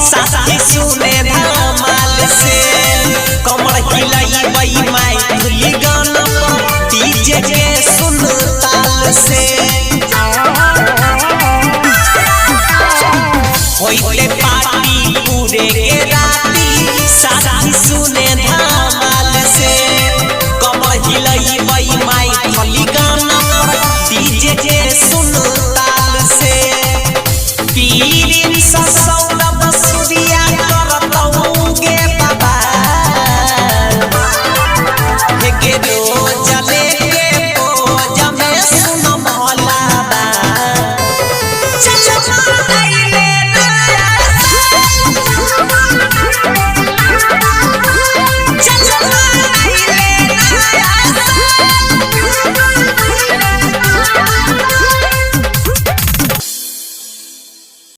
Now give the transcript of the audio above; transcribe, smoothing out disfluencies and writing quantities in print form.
साथी सुने धमाल से कमर हिलाई माई धुली गाना डीजे के सुन ताल से होइले पार्टी पूरे के राती साथी सुने धमाल से कमर हिलाई माई धुली गाना डीजे के सुन ताल से पीरिन ससौना बसुरिया करतौ गे